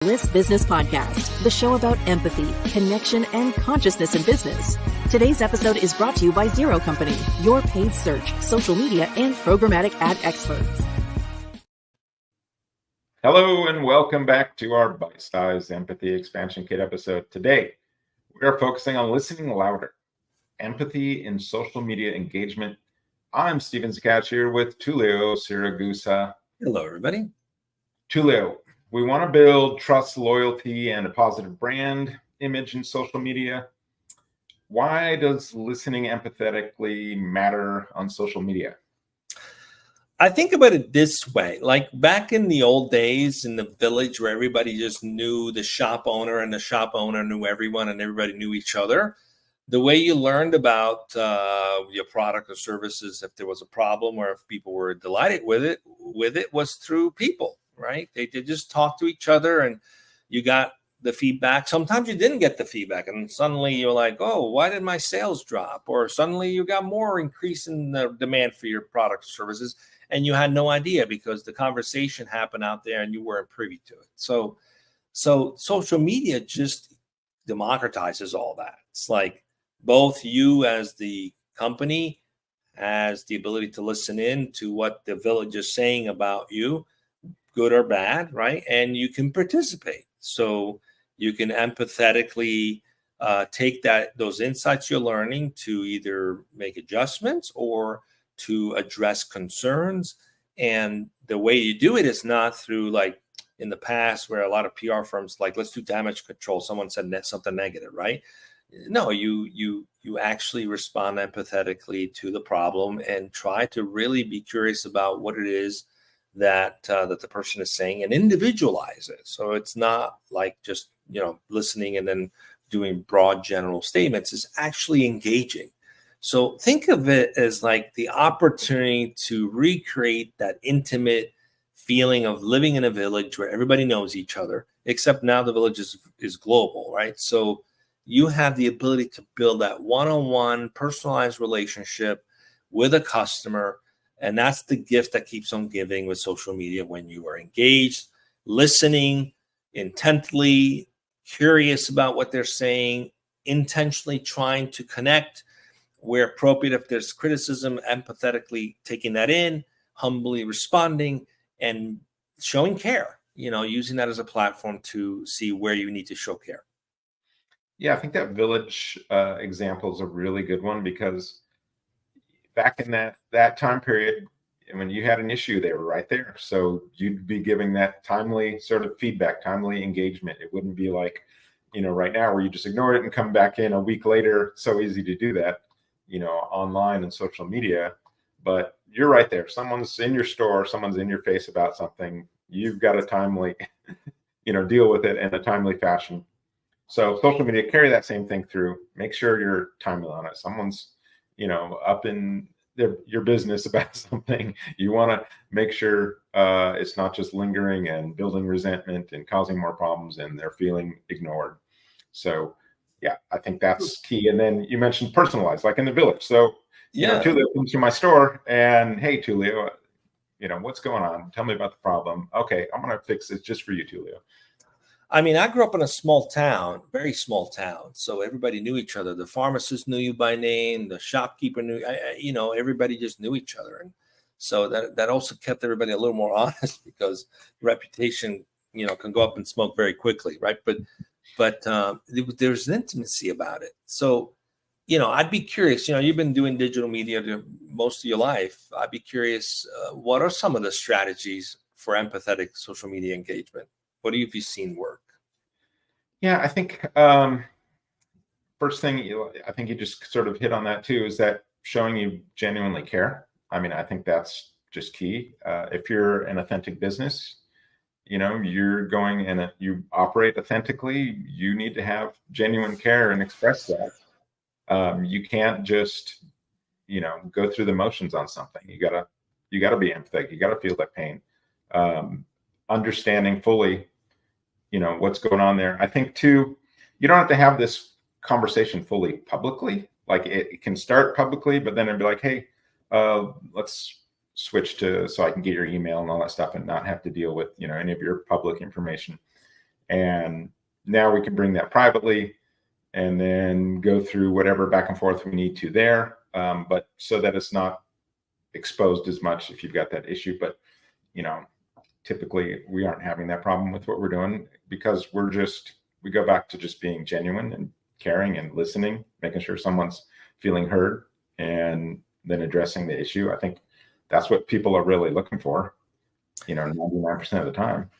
Bliss Business Podcast, the show about empathy, connection, and consciousness in business. Today's episode is brought to you by Zero Company, your paid search, social media, and programmatic ad experts. Hello and welcome back to our bite-sized empathy expansion kit episode. Today, we are focusing on listening louder, empathy in social media engagement. I'm Steven Zaccac here with Tulio Siragusa. Hello, everybody. Tulio, we want to build trust, loyalty, and a positive brand image in social media. Why does listening empathetically matter on social media? I think about it this way, like back in the old days in the village where everybody just knew the shop owner and the shop owner knew everyone and everybody knew each other. The way you learned about your product or services, if there was a problem or if people were delighted with it was through people, right? They just talk to each other and you got the feedback. Sometimes you didn't get the feedback and suddenly you're like, oh, why did my sales drop? Or suddenly you got more increase in the demand for your product or services. And you had no idea because the conversation happened out there and you weren't privy to it. So social media just democratizes all that. It's like both you as the company has the ability to listen in to what the village is saying about you, good or bad, right? And you can participate. So you can empathetically take those insights you're learning to either make adjustments or to address concerns. And the way you do it is not through, like in the past where a lot of PR firms like, let's do damage control. Someone said something negative, right? No, you actually respond empathetically to the problem and try to really be curious about what it is that the person is saying and individualize it. So it's not like just, listening and then doing broad general statements. It's actually engaging. So think of it as like the opportunity to recreate that intimate feeling of living in a village where everybody knows each other, except now the village is global, right? So you have the ability to build that one-on-one personalized relationship with a customer. And that's the gift that keeps on giving with social media when you are engaged, listening intently, curious about what they're saying, intentionally trying to connect where appropriate. If there's criticism, empathetically taking that in, humbly responding, and showing care, using that as a platform to see where you need to show care. Yeah, I think that village example is a really good one because back in that time period, when you had an issue, they were right there. So you'd be giving that timely sort of feedback, timely engagement. It wouldn't be like, right now where you just ignore it and come back in a week later. So easy to do that, online and social media. But you're right there. Someone's in your store, someone's in your face about something. You've got to timely, deal with it in a timely fashion. So social media, carry that same thing through. Make sure you're timely on it. Someone's, up in your business about something. You want to make sure it's not just lingering and building resentment and causing more problems and they're feeling ignored. So, yeah, I think that's key. And then you mentioned personalized, like in the village. So, Tulio comes to my store and, hey, Tulio, what's going on? Tell me about the problem. Okay, I'm going to fix it just for you, Tulio. I mean, I grew up in a small town, very small town. So everybody knew each other. The pharmacist knew you by name. The shopkeeper knew, everybody just knew each other. And so that also kept everybody a little more honest because reputation, can go up in smoke very quickly, right? But there's an intimacy about it. So, I'd be curious, you've been doing digital media most of your life. I'd be curious, what are some of the strategies for empathetic social media engagement? What have you seen work? Yeah, I think first thing, I think you just sort of hit on that too, is that showing you genuinely care. I mean, I think that's just key. If you're an authentic business, you're going and you operate authentically, you need to have genuine care and express that. You can't just, go through the motions on something. You gotta be empathetic. You gotta feel that pain. Understanding fully, what's going on there. I think too, you don't have to have this conversation fully publicly. Like it can start publicly, but then it'd be like, hey, let's switch to so I can get your email and all that stuff and not have to deal with, any of your public information. And now we can bring that privately and then go through whatever back and forth we need to there. But so that it's not exposed as much if you've got that issue. But, typically we aren't having that problem with what we're doing because we go back to just being genuine and caring and listening, making sure someone's feeling heard, and then addressing the issue. I think that's what people are really looking for, 99% of the time.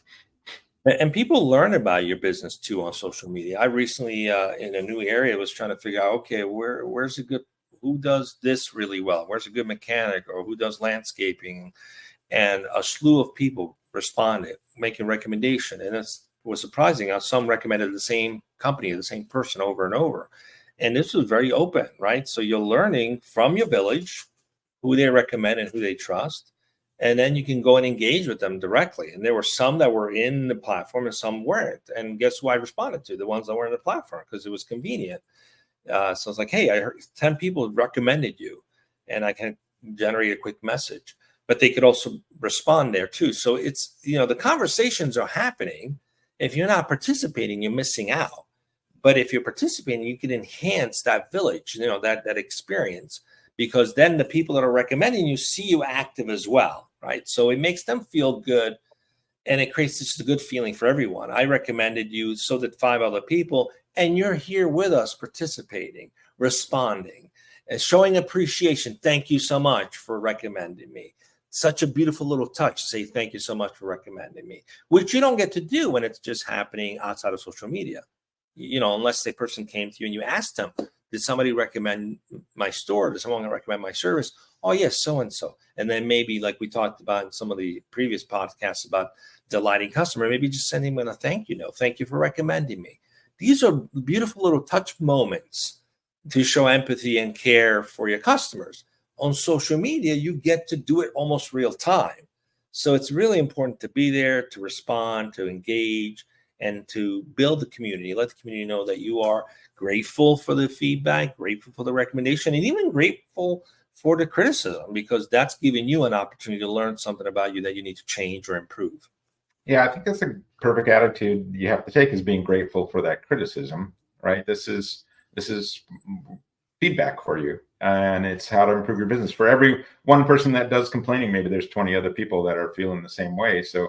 And people learn about your business too on social media. I recently, in a new area, was trying to figure out, okay, where's a good, who does this really well? Where's a good mechanic, or who does landscaping? And a slew of people responded, making recommendation. And it was surprising how some recommended the same company, the same person over and over. And this was very open, right? So you're learning from your village who they recommend and who they trust. And then you can go and engage with them directly. And there were some that were in the platform and some weren't. And guess who I responded to? The ones that were in the platform, because it was convenient. So it's like, hey, I heard 10 people recommended you, and I can generate a quick message. But they could also respond there too. So it's, the conversations are happening. If you're not participating, you're missing out. But if you're participating, you can enhance that village, that experience, because then the people that are recommending you see you active as well, right? So it makes them feel good, and it creates just a good feeling for everyone. I recommended you, so did 5 other people, and you're here with us participating, responding, and showing appreciation. Thank you so much for recommending me. Such a beautiful little touch to say thank you so much for recommending me, which you don't get to do when it's just happening outside of social media. Unless the person came to you and you asked them, did somebody recommend my store? Did someone recommend my service? Oh, yes, so-and-so. And then maybe, like we talked about in some of the previous podcasts about delighting customer, maybe just sending them a thank you note. Thank you for recommending me. These are beautiful little touch moments to show empathy and care for your customers. On social media, you get to do it almost real time. So it's really important to be there, to respond, to engage, and to build the community. Let the community know that you are grateful for the feedback, grateful for the recommendation, and even grateful for the criticism, because that's giving you an opportunity to learn something about you that you need to change or improve. Yeah, I think that's a perfect attitude you have to take, is being grateful for that criticism, right? This is feedback for you, and it's how to improve your business. For every one person that does complaining, maybe there's 20 other people that are feeling the same way. So,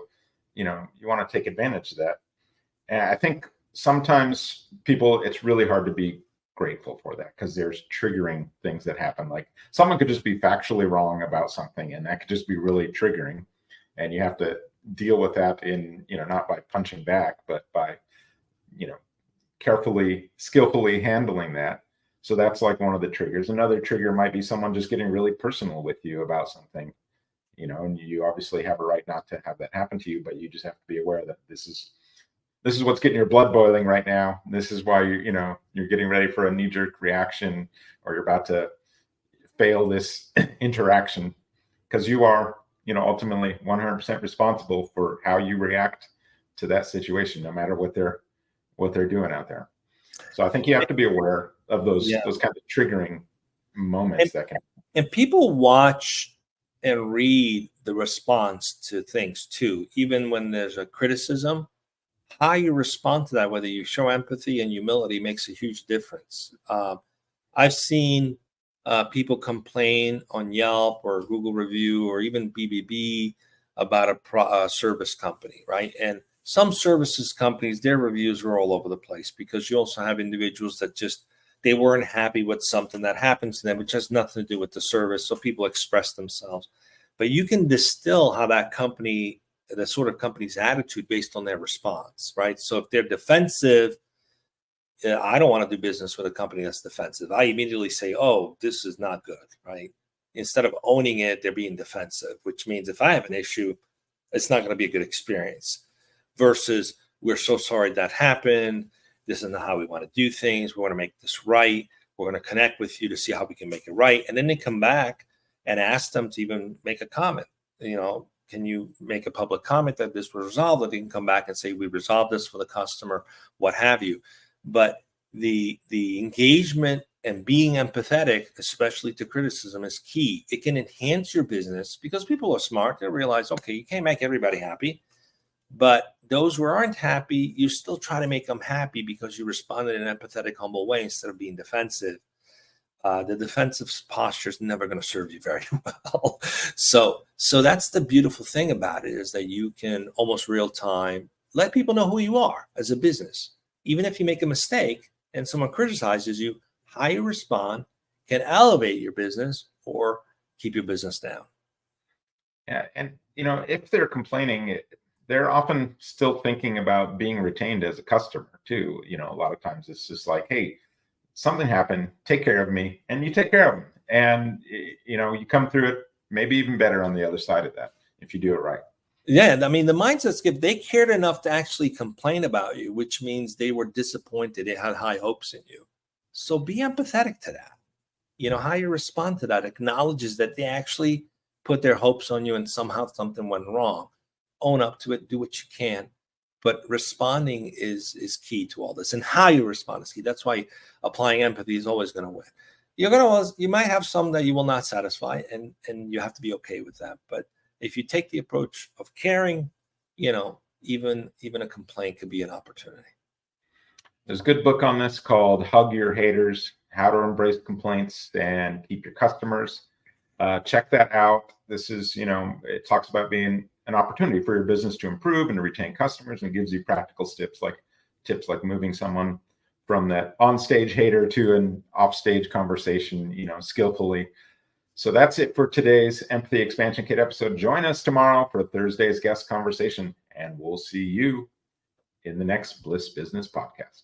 you want to take advantage of that. And I think sometimes it's really hard to be grateful for that, because there's triggering things that happen. Like someone could just be factually wrong about something, and that could just be really triggering. And you have to deal with that in, not by punching back, but by, carefully, skillfully handling that. So that's like one of the triggers. Another trigger might be someone just getting really personal with you about something, and you obviously have a right not to have that happen to you, but you just have to be aware that this is what's getting your blood boiling right now. This is why you're getting ready for a knee-jerk reaction, or you're about to fail this interaction, because you are, ultimately 100% responsible for how you react to that situation, no matter what they're doing out there. So I think you have to be aware of those kind of triggering moments that can. And people watch and read the response to things too, even when there's a criticism. How you respond to that, whether you show empathy and humility, makes a huge difference. I've seen people complain on Yelp or Google Review or even BBB about a service company, right? And some services companies, their reviews are all over the place, because you also have individuals that they weren't happy with something that happens to them, which has nothing to do with the service. So people express themselves. But you can distill how that company, the sort of company's attitude, based on their response, right? So if they're defensive, I don't want to do business with a company that's defensive. I immediately say, oh, this is not good, right? Instead of owning it, they're being defensive, which means if I have an issue, it's not going to be a good experience. Versus, we're so sorry that happened. This is not how we want to do things. We want to make this right. We're going to connect with you to see how we can make it right. And then they come back and ask them to even make a comment. Can you make a public comment that this was resolved? That they can come back and say, we resolved this for the customer, what have you. But the engagement and being empathetic, especially to criticism, is key. It can enhance your business, because people are smart. They realize, okay, you can't make everybody happy. But those who aren't happy, you still try to make them happy because you responded in an empathetic, humble way instead of being defensive. The defensive posture is never going to serve you very well. So that's the beautiful thing about it, is that you can almost real time let people know who you are as a business. Even if you make a mistake and someone criticizes you, how you respond can elevate your business or keep your business down. Yeah, and if they're complaining, they're often still thinking about being retained as a customer too. A lot of times it's just like, hey, something happened, take care of me, and you take care of them, and you come through it maybe even better on the other side of that if you do it right. Yeah, I mean, the mindset's if they cared enough to actually complain about you, which means they were disappointed, they had high hopes in you. So be empathetic to that. How you respond to that acknowledges that they actually put their hopes on you and somehow something went wrong. Own up to it, do what you can. But responding is key to all this, and how you respond is key. That's why applying empathy is always going to win. You might have some that you will not satisfy, and you have to be okay with that. But if you take the approach of caring, even a complaint could be an opportunity. There's a good book on this called Hug Your Haters: How to Embrace Complaints and Keep Your Customers. Check that out. This is, it talks about being an opportunity for your business to improve and to retain customers, and it gives you practical tips like moving someone from that on-stage hater to an off-stage conversation, skillfully. So that's it for today's Empathy Expansion Kit episode. Join us tomorrow for Thursday's guest conversation, and we'll see you in the next Bliss Business podcast.